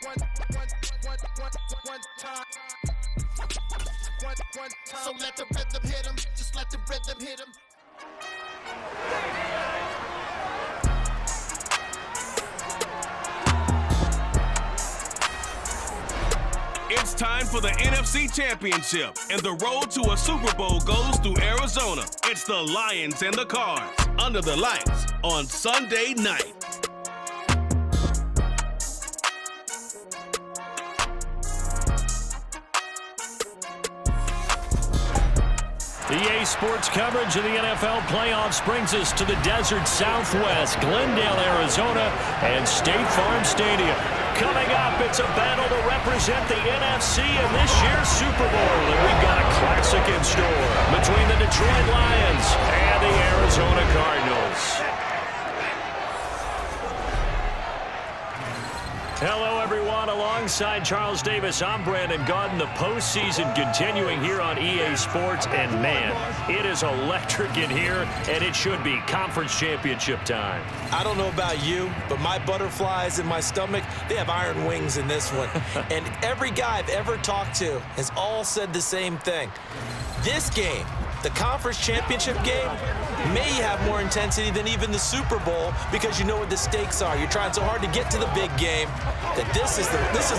So let the rhythm hit him, just let the rhythm hit him. It's time for the NFC Championship, and the road to a Super Bowl goes through Arizona. It's the Lions and the Cards, under the lights on Sunday night. EA Sports coverage of the NFL playoffs brings us to the desert Southwest, Glendale, Arizona, and State Farm Stadium. Coming up, it's a battle to represent the NFC in this year's Super Bowl, and we've got a classic in store between the Detroit Lions and the Arizona Cardinals. Hello, everyone. Alongside Charles Davis, I'm Brandon Gaudin. The postseason continuing here on EA Sports, and man, it is electric in here, and it should be conference championship time. I don't know about you, but my butterflies in my stomach, they have iron wings in this one. And every guy I've ever talked to has all said the same thing. This game, the conference championship game, may have more intensity than even the Super Bowl because you know what the stakes are. You're trying so hard to get to the big game that this is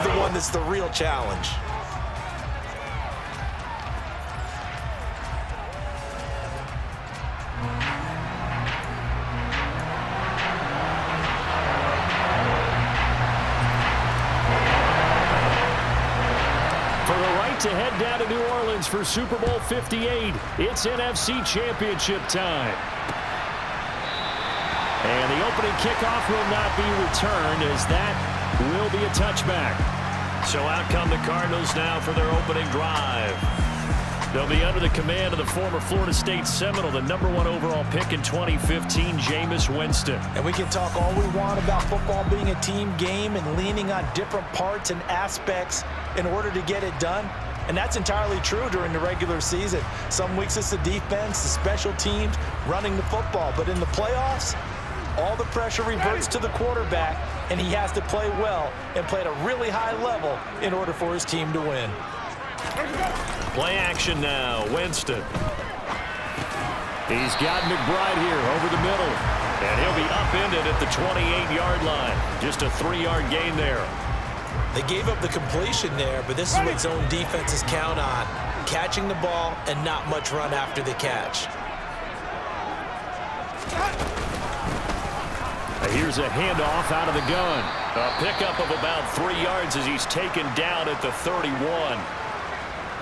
the one that's the real challenge. To head down to New Orleans for Super Bowl 58. It's NFC Championship time. And the opening kickoff will not be returned, as that will be a touchback. So out come the Cardinals now for their opening drive. They'll be under the command of the former Florida State Seminole, the #1 overall pick in 2015, Jameis Winston. And we can talk all we want about football being a team game and leaning on different parts and aspects in order to get it done. And that's entirely true during the regular season. Some weeks it's the defense, the special teams, running the football. But in the playoffs, all the pressure reverts to the quarterback, and he has to play well and play at a really high level in order for his team to win. Play action now, Winston. He's got McBride here over the middle. And he'll be upended at the 28-yard line. Just a 3-yard gain there. They gave up the completion there, but this is what zone defenses count on. Catching the ball and not much run after the catch. Here's a handoff out of the gun. A pickup of about 3 yards as he's taken down at the 31.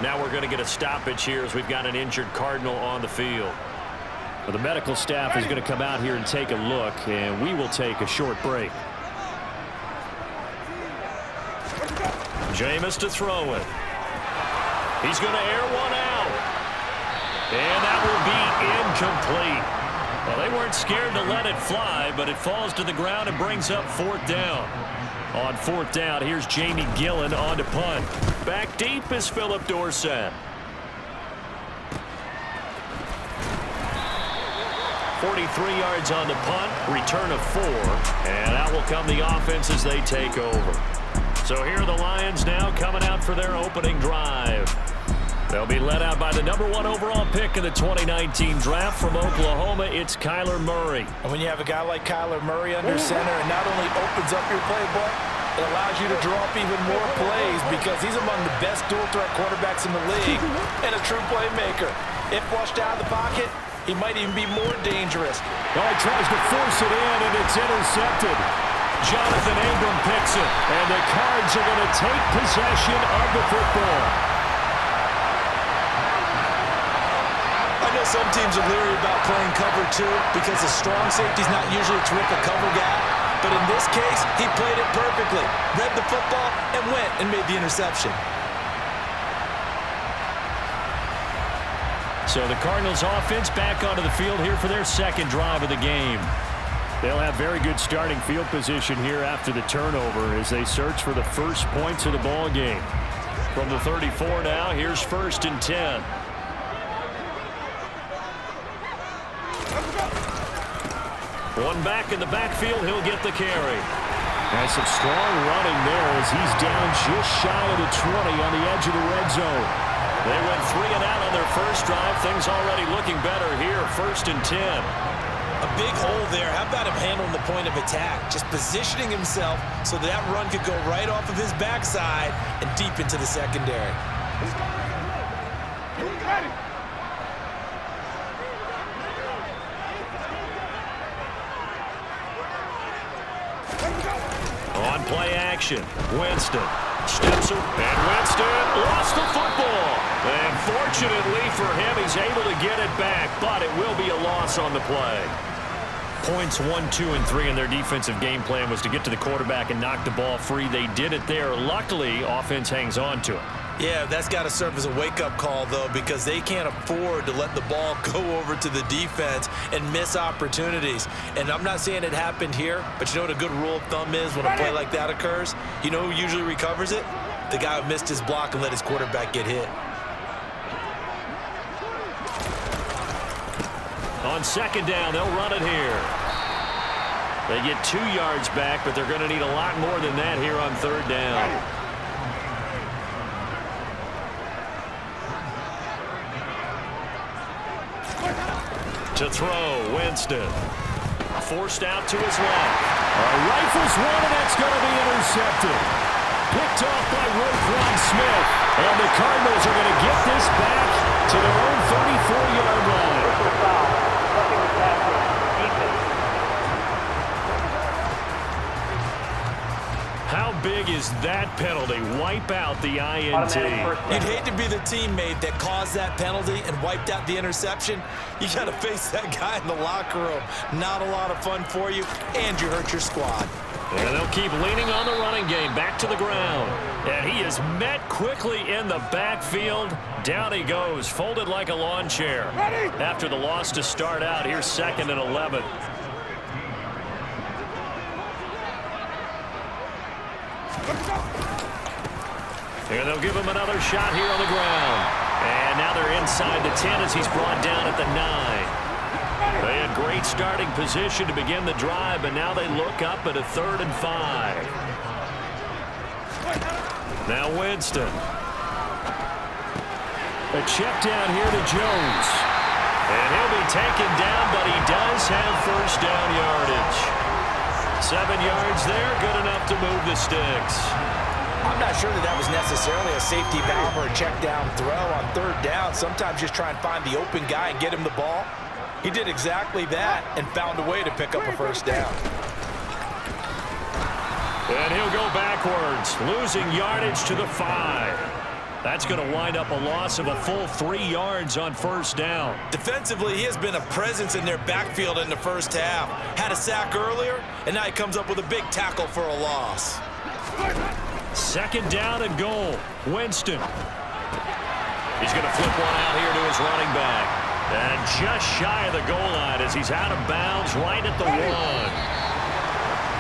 Now we're going to get a stoppage here as we've got an injured Cardinal on the field. Well, the medical staff is going to come out here and take a look, and we will take a short break. Jameis to throw it. He's going to air one out. And that will be incomplete. Well, they weren't scared to let it fly, but it falls to the ground and brings up 4th down. On 4th down, here's Jamie Gillen on to punt. Back deep is Philip Dorsett. 43 yards on the punt, return of 4, and out will come the offense as they take over. So here are the Lions now coming out for their opening drive. They'll be led out by the #1 overall pick in the 2019 draft from Oklahoma. It's Kyler Murray. And when you have a guy like Kyler Murray under center, it not only opens up your playbook, it allows you to draw up even more plays because he's among the best dual-threat quarterbacks in the league and a true playmaker. If flushed out of the pocket, he might even be more dangerous. Oh, he tries to force it in, and it's intercepted. Jonathan Abram picks it, and the Cards are going to take possession of the football. I know some teams are leery about playing cover 2 because the strong safety's not usually a terrific cover guy. But in this case, he played it perfectly, read the football, and went and made the interception. So the Cardinals offense back onto the field here for their second drive of the game. They'll have very good starting field position here after the turnover as they search for the first points of the ball game. From the 34 now, here's 1st and 10. One back in the backfield, he'll get the carry. And some strong running there as he's down just shy of the 20 on the edge of the red zone. They went 3 and out on their first drive. Things already looking better here. 1st and 10. A big hole there. How about him handling the point of attack? Just positioning himself so that run could go right off of his backside and deep into the secondary. On play action, Winston steps up, and Winston lost the football. And fortunately for him, he's able to get it back, but it will be a loss on the play. Points 1, 2, and 3 in their defensive game plan was to get to the quarterback and knock the ball free. They did it there. Luckily, offense hangs on to it. Yeah, that's got to serve as a wake-up call, though, because they can't afford to let the ball go over to the defense and miss opportunities. And I'm not saying it happened here, but you know what a good rule of thumb is when a play like that occurs? You know who usually recovers it? The guy who missed his block and let his quarterback get hit. On 2nd down, they'll run it here. They get 2 yards back, but they're going to need a lot more than that here on 3rd down. To throw, Winston. Forced out to his left. Rifles one, and it's going to be intercepted. Picked off by Roquan Smith. And the Cardinals are going to get this back to their own 34-yard line. How big is that penalty? Wipe out the INT. You'd hate to be the teammate that caused that penalty and wiped out the interception. You got to face that guy in the locker room. Not a lot of fun for you, and you hurt your squad. And they'll keep leaning on the running game. Back to the ground. And he is met quickly in the backfield. Down he goes, folded like a lawn chair. After the loss to start out, here's 2nd and 11. And they'll give him another shot here on the ground. And now they're inside the 10 as he's brought down at the 9. They had great starting position to begin the drive, but now they look up at a 3rd and 5. Now Winston. A check down here to Jones. And he'll be taken down, but he does have 1st down yardage. 7 yards there, good enough to move the sticks. I'm not sure that was necessarily a safety valve or a check down throw on 3rd down. Sometimes just try and find the open guy and get him the ball. He did exactly that and found a way to pick up a 1st down. And he'll go backwards, losing yardage to the 5. That's going to wind up a loss of a full 3 yards on 1st down. Defensively, he has been a presence in their backfield in the first half. Had a sack earlier, and now he comes up with a big tackle for a loss. 2nd down and goal. Winston. He's going to flip one out here to his running back. And just shy of the goal line as he's out of bounds right at the 1.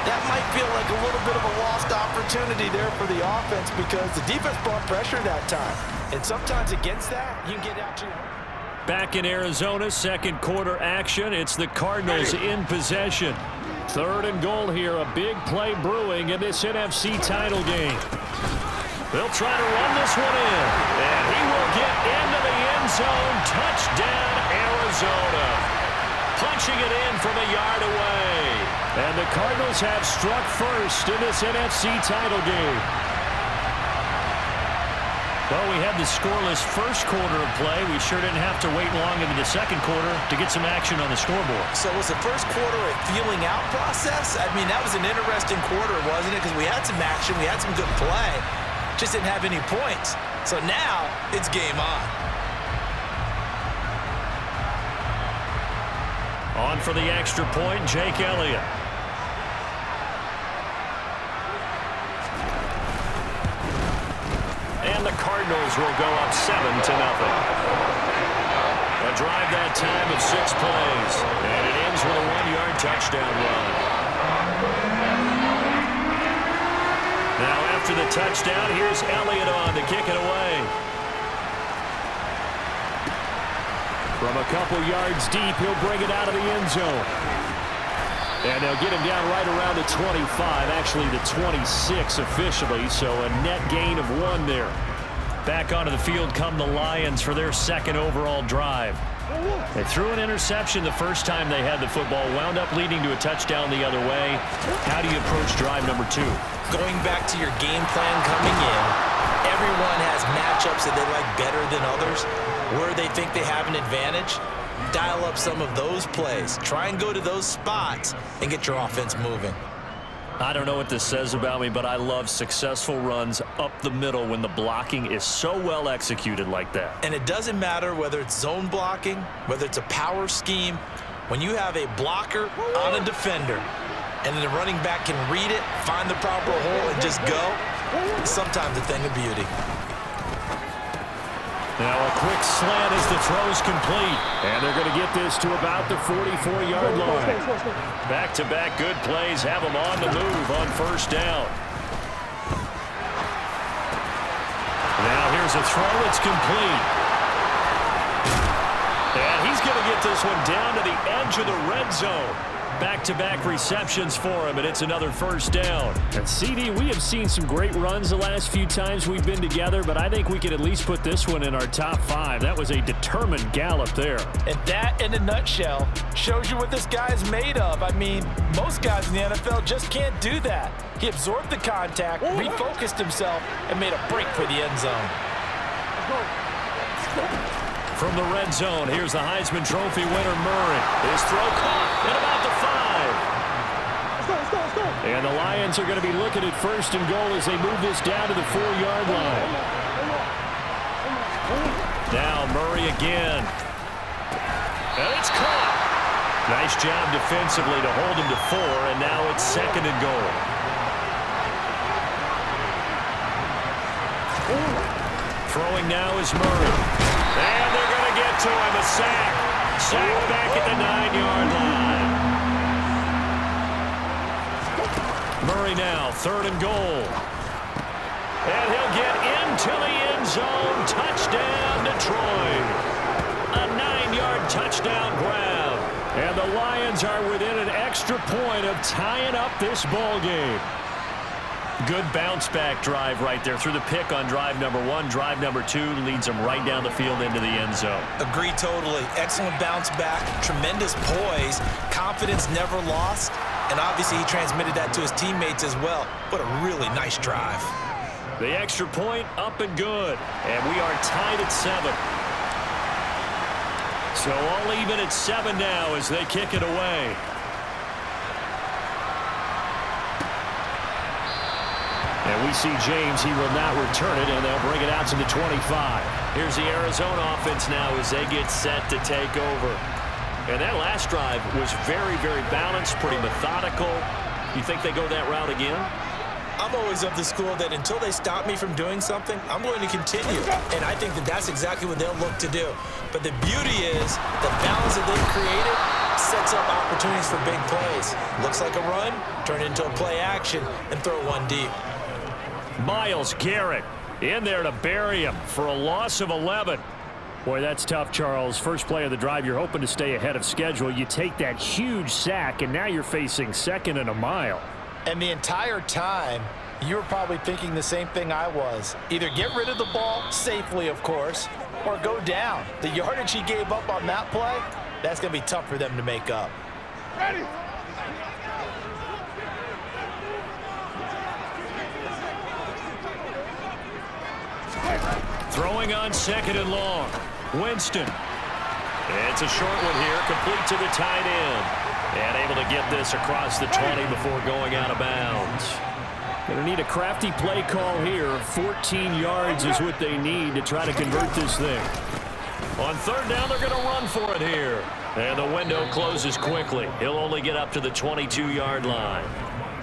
That might feel like a little bit of a lost opportunity there for the offense because the defense brought pressure that time. And sometimes against that, you can get out to... Back in Arizona, 2nd quarter action. It's the Cardinals in possession. 3rd and goal here. A big play brewing in this NFC title game. They'll try to run this one in. And he will get into the end zone. Touchdown, Arizona. Punching it in from a yard away. And the Cardinals have struck first in this NFC title game. Well, we had the scoreless first quarter of play. We sure didn't have to wait long into the 2nd quarter to get some action on the scoreboard. So was the first quarter a feeling out process? I mean, that was an interesting quarter, wasn't it? Because we had some action, we had some good play. Just didn't have any points. So now it's game on. On for the extra point, Jake Elliott. And the Cardinals will go up 7-0. A drive that time of 6 plays. And it ends with a 1-yard touchdown run. Now after the touchdown, here's Elliott on to kick it away. From a couple yards deep, he'll bring it out of the end zone. And they'll get him down right around the 25, actually the 26 officially, so a net gain of 1 there. Back onto the field come the Lions for their second overall drive. They threw an interception the first time they had the football, wound up leading to a touchdown the other way. How do you approach drive number 2? Going back to your game plan coming in, everyone has matchups that they like better than others, where they think they have an advantage. Dial up some of those plays. Try and go to those spots and get your offense moving. I don't know what this says about me, but I love successful runs up the middle when the blocking is so well executed like that. And it doesn't matter whether it's zone blocking, whether it's a power scheme. When you have a blocker on a defender and the running back can read it, find the proper hole, and just go, it's sometimes a thing of beauty. Now a quick slant as the throw's complete. And they're going to get this to about the 44-yard line. Back-to-back good plays have them on the move on first down. Now here's a throw. It's complete. And he's going to get this one down to the edge of the red zone. Back-to-back receptions for him, and it's another first down. And CD, we have seen some great runs the last few times we've been together, but I think we could at least put this one in our top 5. That was a determined gallop there. And that, in a nutshell, shows you what this guy is made of. I mean, most guys in the NFL just can't do that. He absorbed the contact, refocused himself, and made a break for the end zone. From the red zone, here's the Heisman Trophy winner, Murray. His throw caught at about the 5. And the Lions are going to be looking at first and goal as they move this down to the 4-yard line. Now Murray again. And it's caught. Nice job defensively to hold him to 4, and now it's second and goal. Throwing now is Murray. And they're going to get to him, a sack. Sack back at the 9-yard line. Murray now, third and goal. And he'll get into the end zone. Touchdown, Detroit. A 9-yard touchdown grab. And the Lions are within an extra point of tying up this ball game. Good bounce-back drive right there through the pick on drive number 1. Drive number 2 leads them right down the field into the end zone. Agree totally. Excellent bounce back, tremendous poise, confidence never lost, and obviously he transmitted that to his teammates as well. What a really nice drive. The extra point up and good, and we are tied at 7. So all even at 7 now as they kick it away. And we see James, he will not return it, and they'll bring it out to the 25. Here's the Arizona offense now as they get set to take over. And that last drive was very, very balanced, pretty methodical. You think they go that route again? I'm always of the school that until they stop me from doing something, I'm going to continue. And I think that that's exactly what they'll look to do. But the beauty is the balance that they've created sets up opportunities for big plays. Looks like a run, turn it into a play action, and throw one deep. Myles Garrett in there to bury him for a loss of 11. Boy, that's tough, Charles. First play of the drive, you're hoping to stay ahead of schedule. You take that huge sack, and now you're facing second and a mile. And the entire time, you were probably thinking the same thing I was. Either get rid of the ball, safely, of course, or go down. The yardage he gave up on that play, that's going to be tough for them to make up. Ready. Throwing on second and long. Winston. It's a short one here, complete to the tight end. And able to get this across the 20 before going out of bounds. Going to need a crafty play call here. 14 yards is what they need to try to convert this thing. On third down, they're going to run for it here. And the window closes quickly. He'll only get up to the 22-yard line.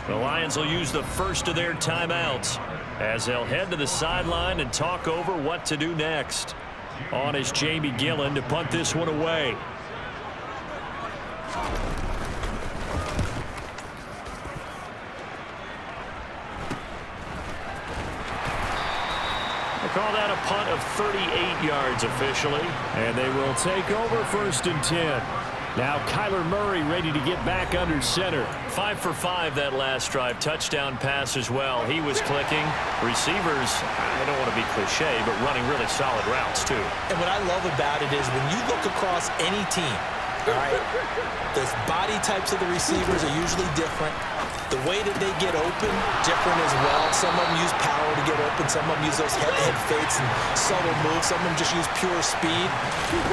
The Lions will use the first of their timeouts as they'll head to the sideline and talk over what to do next. On is Jamie Gillen to punt this one away. They call that a punt of 38 yards officially. And they will take over first and 10. Now Kyler Murray ready to get back under center. 5 for 5 that last drive. Touchdown pass as well. He was clicking. Receivers, I don't want to be cliche, but running really solid routes too. And what I love about it is when you look across any team, all right, the body types of the receivers are usually different. The way that they get open, different as well. Some of them use power to get open. Some of them use those head-to-head fakes and subtle moves. Some of them just use pure speed.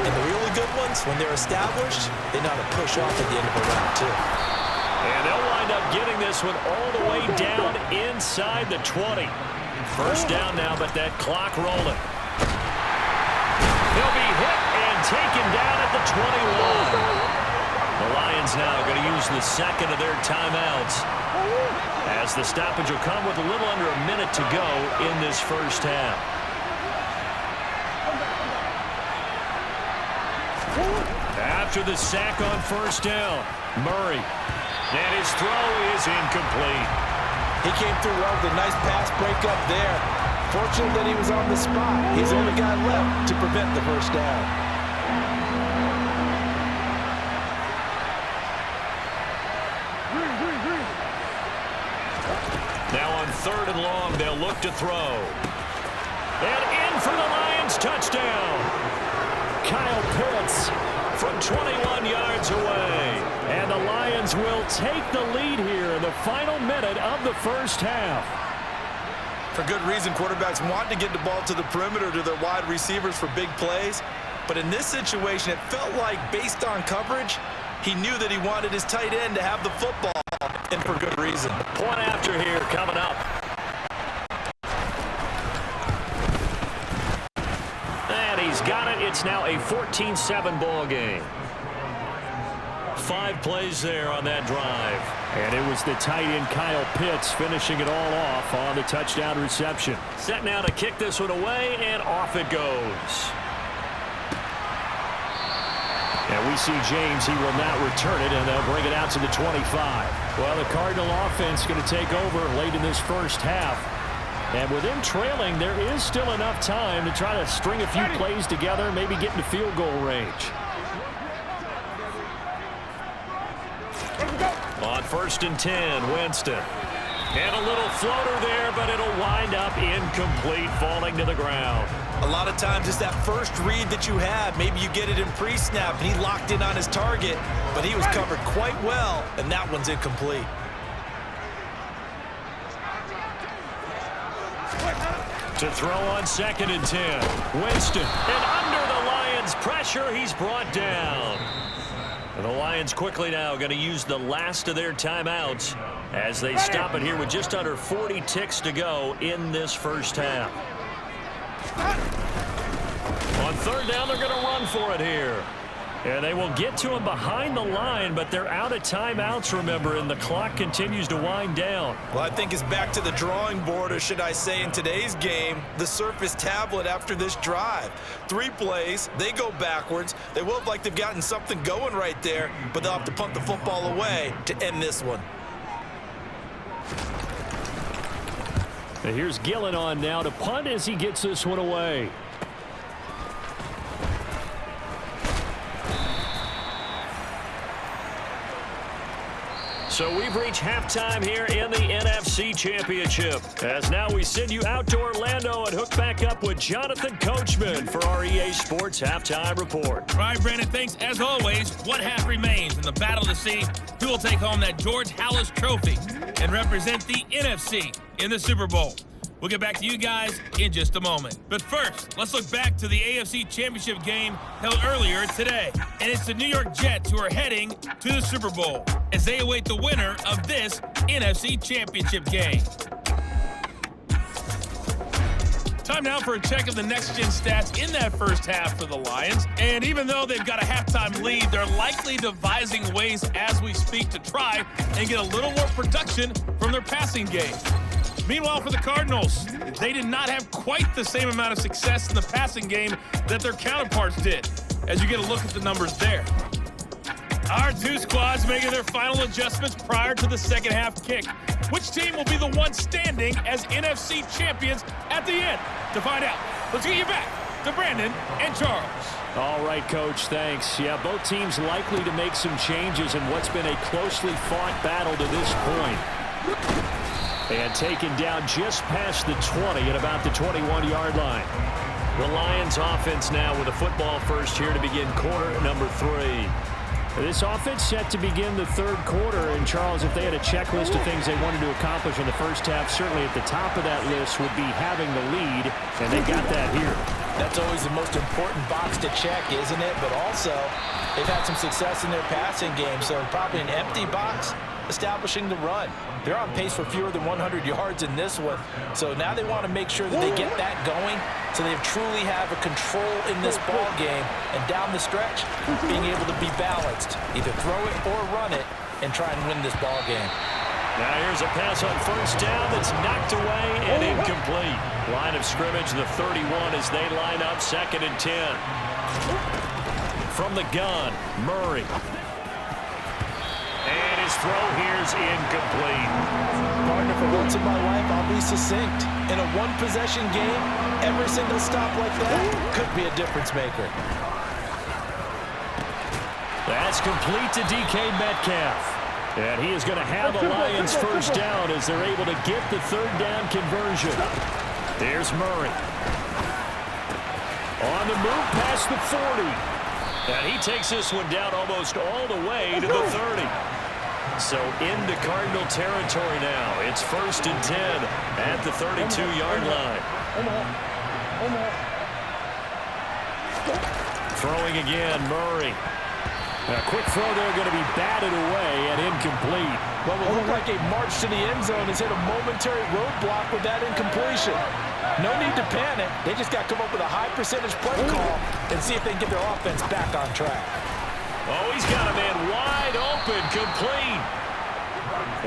And the really good ones, when they're established, they know how to push off at the end of a round, too. And they'll wind up getting this one all the way down inside the 20. First down now, but that clock rolling. He'll be hit and taken down at the 21. The Lions now going to use the second of their timeouts, as the stoppage will come with a little under a minute to go in this first half. After the sack on first down, Murray. And his throw is incomplete. He came through well with a nice pass breakup there. Fortunate that he was on the spot. He's the only guy left to prevent the first down. Now on 3rd and long, they'll look to throw. And in for the Lions touchdown. Kyle Pitts from 21 yards away. And the Lions will take the lead here in the final minute of the first half. For good reason, quarterbacks want to get the ball to the perimeter to their wide receivers for big plays. But in this situation, it felt like, based on coverage, he knew that he wanted his tight end to have the football, and for good reason. Point after here coming up. And he's got it. It's now a 14-7 ball game. 5 plays there on that drive. And it was the tight end Kyle Pitts finishing it all off on the touchdown reception. Set now to kick this one away, and off it goes. And we see James, he will not return it, and they'll bring it out to the 25. Well, the Cardinal offense going to take over late in this first half. And with them trailing, there is still enough time to try to string a few plays together, maybe get into field goal range. On 1st and 10, Winston. And a little floater there, but it'll wind up incomplete, falling to the ground. A lot of times it's that first read that you have. Maybe you get it in pre-snap, and he locked in on his target, but he was covered quite well, and that one's incomplete. To throw on 2nd and 10, Winston. And under the Lions' pressure, he's brought down. And the Lions quickly now going to use the last of their timeouts as they stop it here with just under 40 ticks to go in this first half. On 3rd down, they're going to run for it here. And they will get to him behind the line, but they're out of timeouts, remember, and the clock continues to wind down. Well, I think it's back to the drawing board, or should I say in today's game, the Surface tablet after this drive. 3 plays, they go backwards. They will look like they've gotten something going right there, but they'll have to punt the football away to end this one. And here's Gillen on now to punt as he gets this one away. So we've reached halftime here in the NFC Championship. As now we send you out to Orlando and hook back up with Jonathan Coachman for our EA Sports Halftime Report. All right, Brandon, thanks. As always, what half remains in the battle to see who will take home that George Halas Trophy and represent the NFC in the Super Bowl. We'll get back to you guys in just a moment. But first, let's look back to the AFC Championship game held earlier today. And it's the New York Jets who are heading to the Super Bowl as they await the winner of this NFC Championship game. Time now for a check of the next-gen stats in that first half for the Lions. And even though they've got a halftime lead, they're likely devising ways as we speak to try and get a little more production from their passing game. Meanwhile, for the Cardinals, they did not have quite the same amount of success in the passing game that their counterparts did, as you get a look at the numbers there. Our 2 squads making their final adjustments prior to the second half kick. Which team will be the one standing as NFC champions at the end? To find out, let's get you back to Brandon and Charles. All right, Coach, thanks. Yeah, both teams likely to make some changes in what's been a closely fought battle to this point. And taken down just past the 20 at about the 21-yard line. The Lions offense now with a football first here to begin quarter number 3. This offense set to begin the third quarter. And, Charles, if they had a checklist of things they wanted to accomplish in the first half, certainly at the top of that list would be having the lead, and they got that here. That's always the most important box to check, isn't it? But also, they've had some success in their passing game, so probably an empty box establishing the run. They're on pace for fewer than 100 yards in this one, so now they want to make sure that they get that going so they truly have a control in this ball game, and down the stretch, being able to be balanced, either throw it or run it, and try and win this ball game. Now here's a pass on first down that's knocked away and incomplete. Line of scrimmage, the 31 as they line up, 2nd and 10. From the gun, Murray. And his throw here's incomplete. Partner, for once in my life, I'll be succinct. In a one-possession game, every single stop like that could be a difference maker. That's complete to DK Metcalf. And he is going to have a Lions first down as they're able to get the third down conversion. There's Murray. On the move past the 40. And he takes this one down almost all the way to the 30. So into Cardinal territory now. It's 1st and 10 at the 32-yard line. Throwing again, Murray. A quick throw there going to be batted away and incomplete. What will look like a march to the end zone has hit a momentary roadblock with that incompletion. No need to panic. They just got to come up with a high percentage play call and see if they can get their offense back on track. Oh, he's got a man wide open, complete.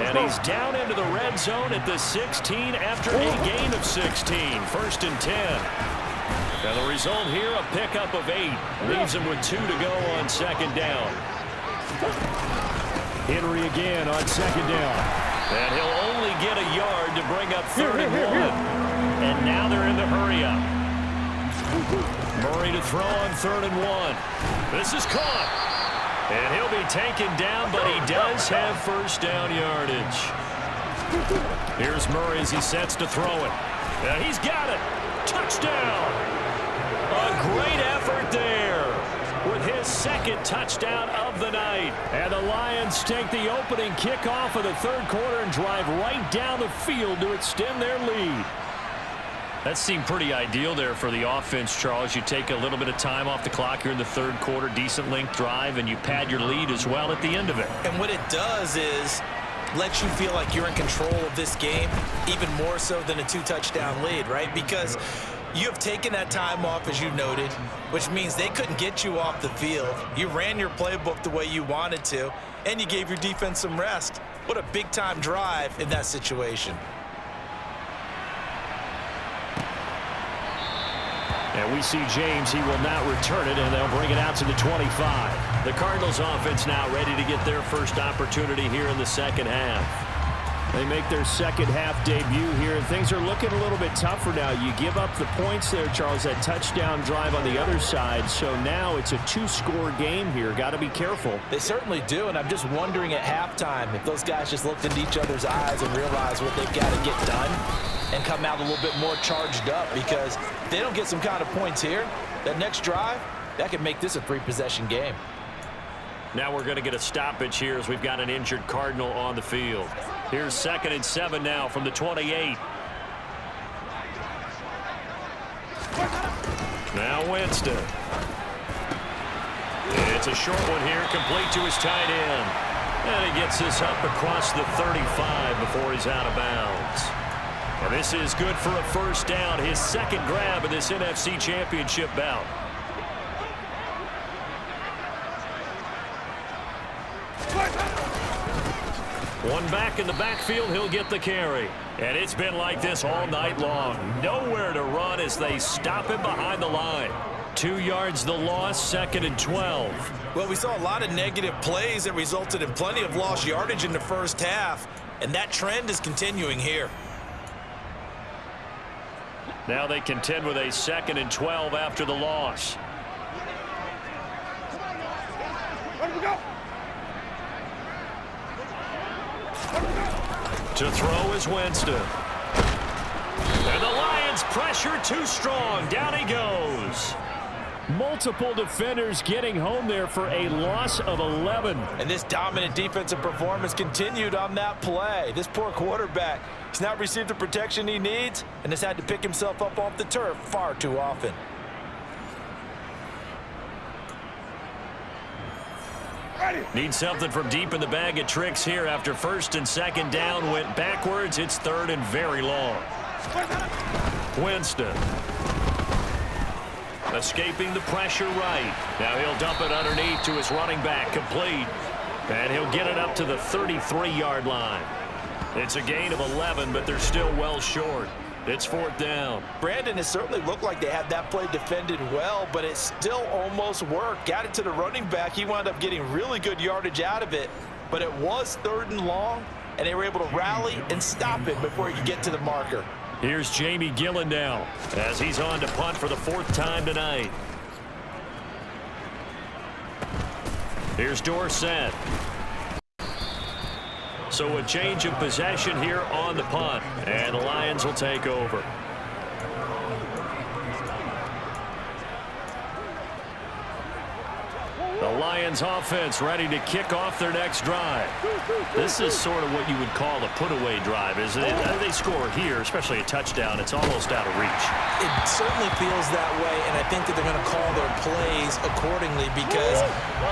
And he's down into the red zone at the 16 after a gain of 16. 1st and 10. And the result here, a pickup of 8. Leaves him with 2 to go on 2nd down. Henry again on 2nd down. And he'll only get a yard to bring up 3rd and 1. And now they're in the hurry-up. Murray to throw on 3rd and 1. This is caught. And he'll be taken down, but he does have first down yardage. Here's Murray as he sets to throw it. And he's got it. Touchdown. A great effort there with his 2nd touchdown of the night. And the Lions take the opening kickoff of the third quarter and drive right down the field to extend their lead. That seemed pretty ideal there for the offense, Charles. You take a little bit of time off the clock here in the third quarter, decent length drive, and you pad your lead as well at the end of it. And what it does is lets you feel like you're in control of this game, even more so than a 2-touchdown lead, right? Because you have taken that time off, as you noted, which means they couldn't get you off the field. You ran your playbook the way you wanted to, and you gave your defense some rest. What a big-time drive in that situation. And we see James, he will not return it, and they'll bring it out to the 25. The Cardinals offense now ready to get their first opportunity here in the second half. They make their second half debut here, and things are looking a little bit tougher now. You give up the points there, Charles, that touchdown drive on the other side, so now it's a 2-score game here. Got to be careful. They certainly do, and I'm just wondering at halftime if those guys just looked into each other's eyes and realized what they've got to get done and come out a little bit more charged up, because if they don't get some kind of points here, that next drive, that could make this a 3-possession game. Now we're going to get a stoppage here as we've got an injured Cardinal on the field. Here's 2nd and 7 now from the 28. Now Winston. It's a short one here, complete to his tight end. And he gets this up across the 35 before he's out of bounds. And this is good for a first down, his 2nd grab of this NFC Championship bout. One back in the backfield, he'll get the carry. And it's been like this all night long. Nowhere to run as they stop him behind the line. 2 yards the loss, 2nd and 12. Well, we saw a lot of negative plays that resulted in plenty of lost yardage in the first half, and that trend is continuing here. Now they contend with a 2nd and 12 after the loss. To throw is Winston. And the Lions pressure too strong. Down he goes. Multiple defenders getting home there for a loss of 11. And this dominant defensive performance continued on that play. This poor quarterback, he's not received the protection he needs and has had to pick himself up off the turf far too often. Need something from deep in the bag of tricks here after 1st and 2nd down. Went backwards. It's 3rd and very long. Winston. Escaping the pressure right. Now he'll dump it underneath to his running back. Complete. And he'll get it up to the 33-yard line. It's a gain of 11, but they're still well short. It's 4th down. Brandon, it certainly looked like they had that play defended well, but it still almost worked. Got it to the running back. He wound up getting really good yardage out of it, but it was 3rd and long, and they were able to rally and stop it before he could get to the marker. Here's Jamie Gillen now as he's on to punt for the 4th time tonight. Here's Dorsett. So a change of possession here on the punt, and the Lions will take over. The Lions offense ready to kick off their next drive. This is sort of what you would call a put-away drive, isn't it? They score here, especially a touchdown. It's almost out of reach. It certainly feels that way, and I think that they're going to call their plays accordingly because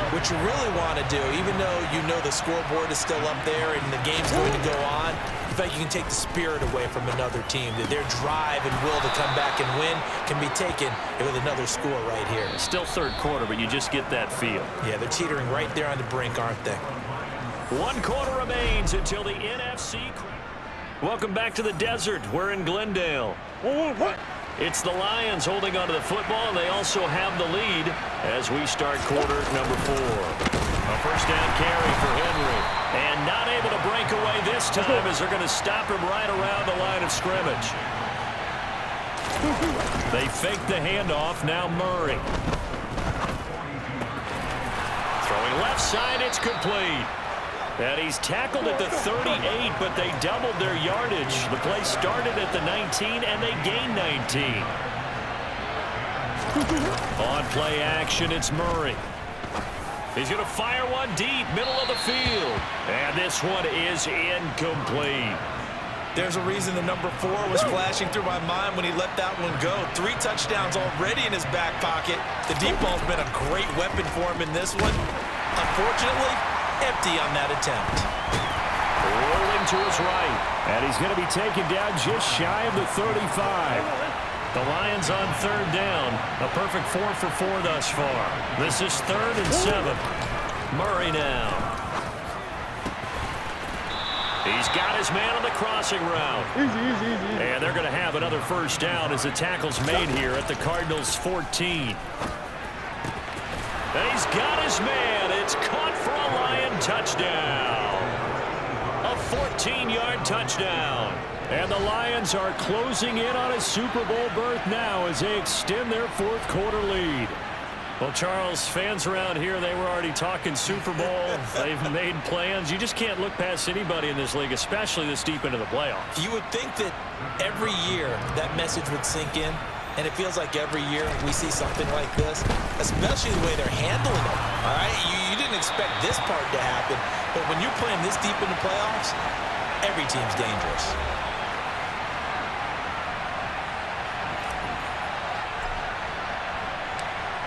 what you really want to do, even though you know the scoreboard is still up there and the game's going to go on, in fact, you can take the spirit away from another team. That their drive and will to come back and win can be taken with another score right here. Still 3rd quarter, but you just get that feel. Yeah, they're teetering right there on the brink, aren't they? 1 quarter remains until the NFC. Welcome back to the desert. We're in Glendale. It's the Lions holding onto the football, and they also have the lead as we start quarter number 4. A 1st down carry for Henry. And not able to break away this time as they're going to stop him right around the line of scrimmage. They fake the handoff. Now Murray. Throwing left side, it's complete. And he's tackled at the 38, but they doubled their yardage. The play started at the 19, and they gained 19. On play action, it's Murray. He's going to fire one deep, middle of the field. And this one is incomplete. There's a reason the number 4 was flashing through my mind when he let that one go. 3 touchdowns already in his back pocket. The deep ball's been a great weapon for him in this one. Unfortunately, empty on that attempt. Rolling to his right. And he's going to be taken down just shy of the 35. The Lions on 3rd down. A perfect 4 for 4 thus far. This is 3rd and 7. Murray now. He's got his man on the crossing route. And they're going to have another 1st down as the tackle's made here at the Cardinals 14. And he's got his man. It's caught for a Lion touchdown. A 14-yard touchdown. And the Lions are closing in on a Super Bowl berth now as they extend their 4th quarter lead. Well, Charles, fans around here, they were already talking Super Bowl. They've made plans. You just can't look past anybody in this league, especially this deep into the playoffs. You would think that every year that message would sink in, and it feels like every year we see something like this, especially the way they're handling it. All right, you didn't expect this part to happen, but when you're playing this deep in the playoffs, every team's dangerous.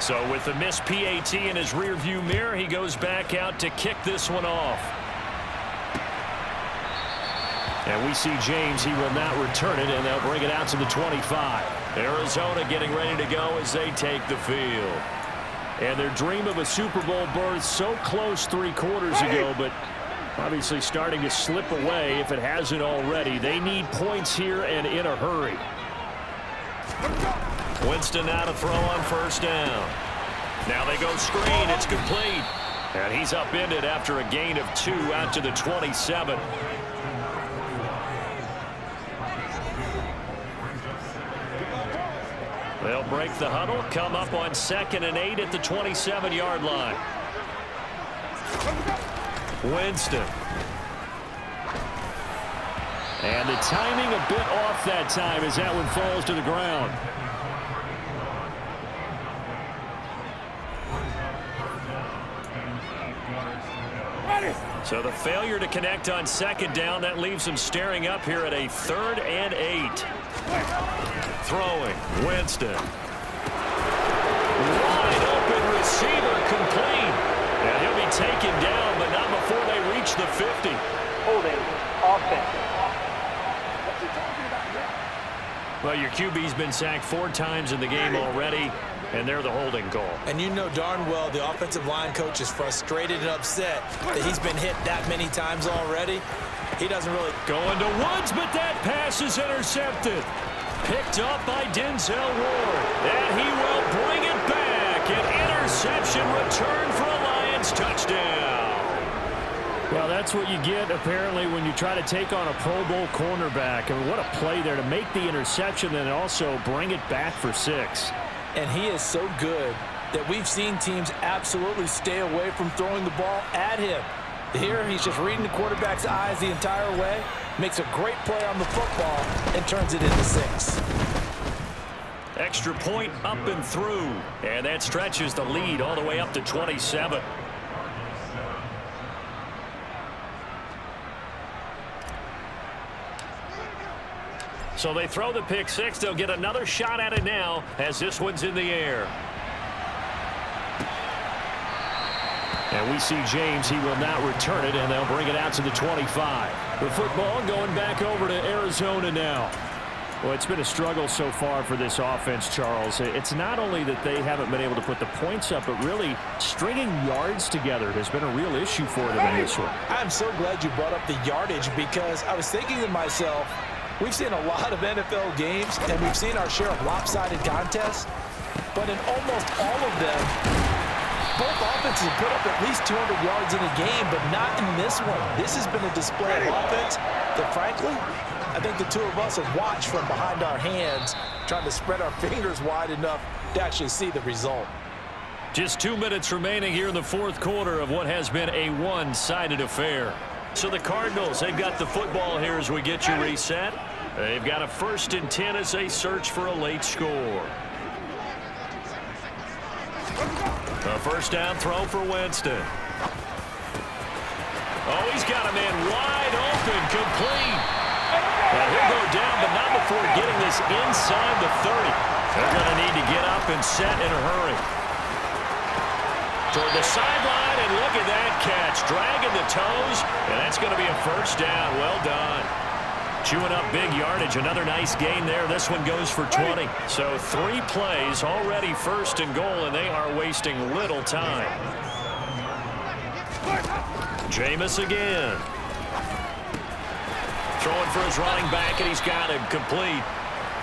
So with the missed PAT in his rearview mirror, he goes back out to kick this one off. And we see James. He will not return it, and they'll bring it out to the 25. Arizona getting ready to go as they take the field. And their dream of a Super Bowl berth so close 3 quarters ago, but obviously starting to slip away if it hasn't already. They need points here and in a hurry. Winston now to throw on 1st down. Now they go screen. It's complete. And he's upended after a gain of 2 out to the 27. They'll break the huddle, come up on 2nd and 8 at the 27-yard line. Winston. And the timing a bit off that time as that one falls to the ground. So the failure to connect on 2nd down, that leaves them staring up here at a 3rd and 8. Throwing, Winston. Wide open receiver, complete. And he'll be taken down, but not before they reach the 50. Holding, offense. Well, your QB's been sacked 4 times in the game already, and they're the holding call. And you know darn well the offensive line coach is frustrated and upset that he's been hit that many times already. He doesn't really... Going to Woods, but that pass is intercepted. Picked up by Denzel Ward. And he will bring it back. An interception return for a Lions touchdown. Well, that's what you get, apparently, when you try to take on a Pro Bowl cornerback. I mean, what a play there to make the interception and also bring it back for 6. And he is so good that we've seen teams absolutely stay away from throwing the ball at him. Here, he's just reading the quarterback's eyes the entire way, makes a great play on the football, and turns it into 6. Extra point up and through. And that stretches the lead all the way up to 27. So they throw the pick 6. They'll get another shot at it now as this one's in the air. And we see James. He will not return it, and they'll bring it out to the 25. The football going back over to Arizona now. Well, it's been a struggle so far for this offense, Charles. It's not only that they haven't been able to put the points up, but really stringing yards together has been a real issue for them in this one. I'm so glad you brought up the yardage because I was thinking to myself, we've seen a lot of NFL games, and we've seen our share of lopsided contests, but in almost all of them, both offenses have put up at least 200 yards in a game, but not in this one. This has been a display of offense that, frankly, I think the two of us have watched from behind our hands, trying to spread our fingers wide enough to actually see the result. Just 2 minutes remaining here in the 4th quarter of what has been a one-sided affair. So the Cardinals, they've got the football here as we get you reset. They've got a 1st and 10 as they search for a late score. A 1st down throw for Winston. Oh, he's got a man wide open, complete. And he'll go down, but not before getting this inside the 30. They're going to need to get up and set in a hurry. Toward the sideline, and look at that catch. Dragging the toes, and that's going to be a 1st down. Well done. Chewing up big yardage. Another nice gain there. This one goes for 20. So 3 plays already 1st and goal, and they are wasting little time. Jameis again. Throwing for his running back, and he's got him complete.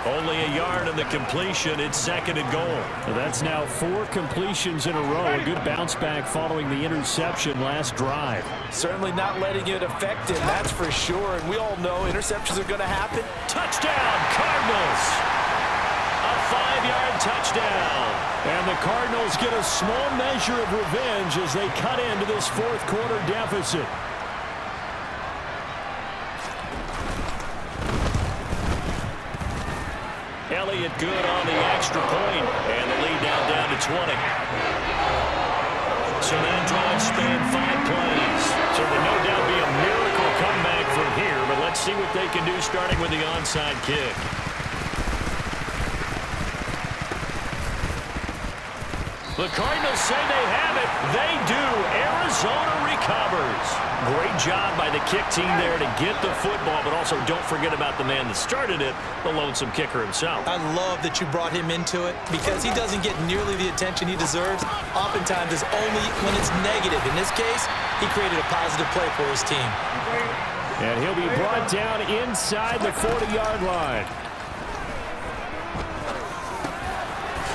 Only a yard in the completion. It's 2nd and goal. Well, that's now 4 completions in a row. A good bounce back following the interception last drive. Certainly not letting it affect him, that's for sure. And we all know interceptions are going to happen. Touchdown, Cardinals! A 5-yard touchdown. And the Cardinals get a small measure of revenge as they cut into this 4th quarter deficit. Elliott good on the extra point, and the lead now down to 20. So that drive spanned 5 plays. So there'll no doubt be a miracle comeback from here, but let's see what they can do starting with the onside kick. The Cardinals say they have it. They do. Arizona recovers. Great job by the kick team there to get the football, but also don't forget about the man that started it, the lonesome kicker himself. I love that you brought him into it because he doesn't get nearly the attention he deserves. Oftentimes it's only when it's negative. In this case, he created a positive play for his team. And he'll be brought down inside the 40-yard line.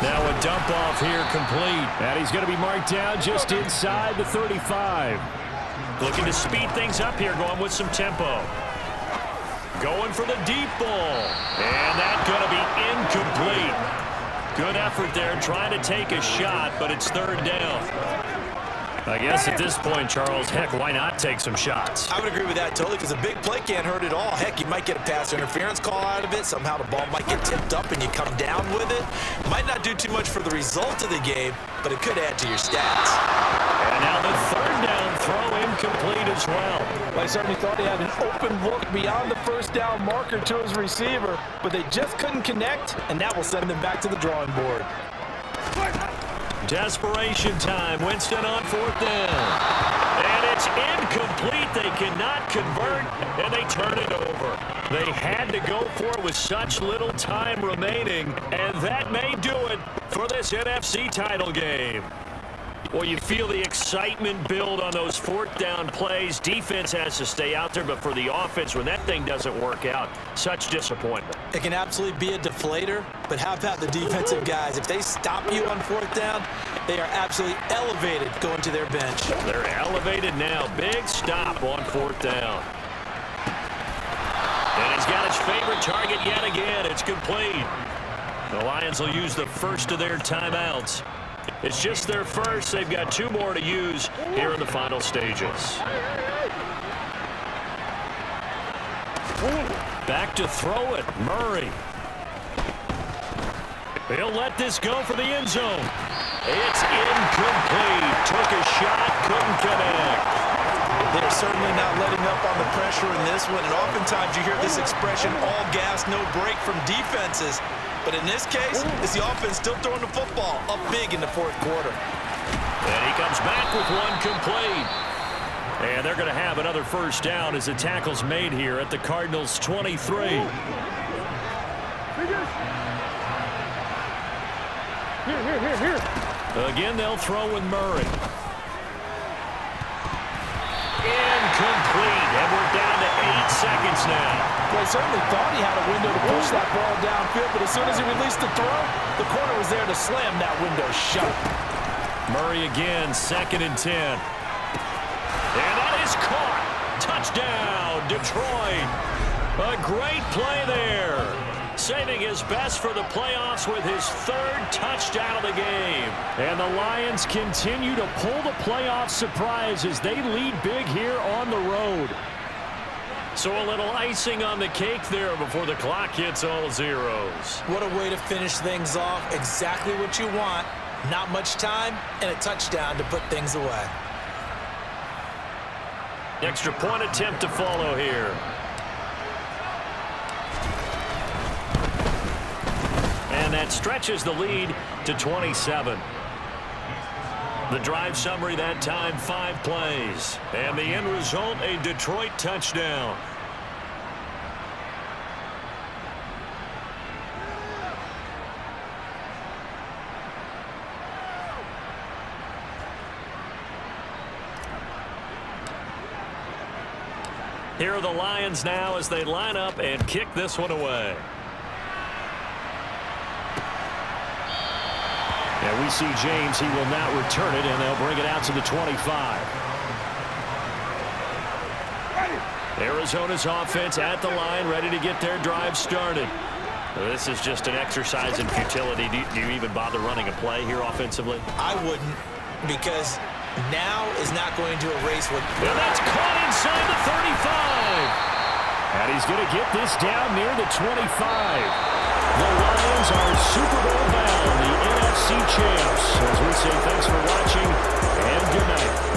Now a dump off here complete. And he's going to be marked down just inside the 35. Looking to speed things up here, going with some tempo. Going for the deep ball. And that's going to be incomplete. Good effort there, trying to take a shot, but it's third down. I guess at this point, Charles, heck, why not take some shots? I would agree with that totally, because a big play can't hurt at all. Heck, you might get a pass interference call out of it. Somehow the ball might get tipped up and you come down with it. Might not do too much for the result of the game, but it could add to your stats. And now the third down throw incomplete as well. Well, I certainly thought he had an open look beyond the first down marker to his receiver, but they just couldn't connect, and that will send them back to the drawing board. Desperation time. Winston on fourth down. And it's incomplete. They cannot convert, and they turn it over. They had to go for it with such little time remaining, and that may do it for this NFC title game. Well, you feel the excitement build on those fourth down plays. Defense has to stay out there, but for the offense, when that thing doesn't work out, such disappointment. It can absolutely be a deflator, but how about the defensive guys? If they stop you on fourth down, they are absolutely elevated going to their bench. They're elevated now. Big stop on fourth down. And he's got his favorite target yet again. It's complete. The Lions will use the first of their timeouts. It's just their first. They've got 2 more to use here in the final stages. Back to throw it. Murray. He'll let this go for the end zone. It's incomplete. Took a shot, couldn't connect. They're certainly not letting up on the pressure in this one, and oftentimes you hear this expression, all gas, no break from defenses. But in this case, it's the offense still throwing the football up big in the fourth quarter. And he comes back with one complete. And they're going to have another first down as the tackle's made here at the Cardinals' 23. Here. Again, they'll throw with Murray. Incomplete. And we're down to 8 seconds now. Well, he certainly thought he had a window to push that ball downfield, but as soon as he released the throw, the corner was there to slam that window shut. Murray again, 2nd and 10. And that is caught. Touchdown, Detroit. A great play there. Saving his best for the playoffs with his 3rd touchdown of the game. And the Lions continue to pull the playoff surprise as they lead big here on the road. So a little icing on the cake there before the clock hits all zeros. What a way to finish things off. Exactly what you want. Not much time and a touchdown to put things away. Extra point attempt to follow here. And that stretches the lead to 27. The drive summary that time, 5 plays. And the end result, a Detroit touchdown. Here are the Lions now as they line up and kick this one away. And we see James, he will not return it, and they'll bring it out to the 25. Arizona's offense at the line, ready to get their drive started. This is just an exercise in futility. Do you even bother running a play here offensively? I wouldn't, because now is not going to erase what... And that's caught inside the 35. And he's going to get this down near the 25. The Lions are Super Bowl bound, the NFC champs. As we say, thanks for watching, and good night.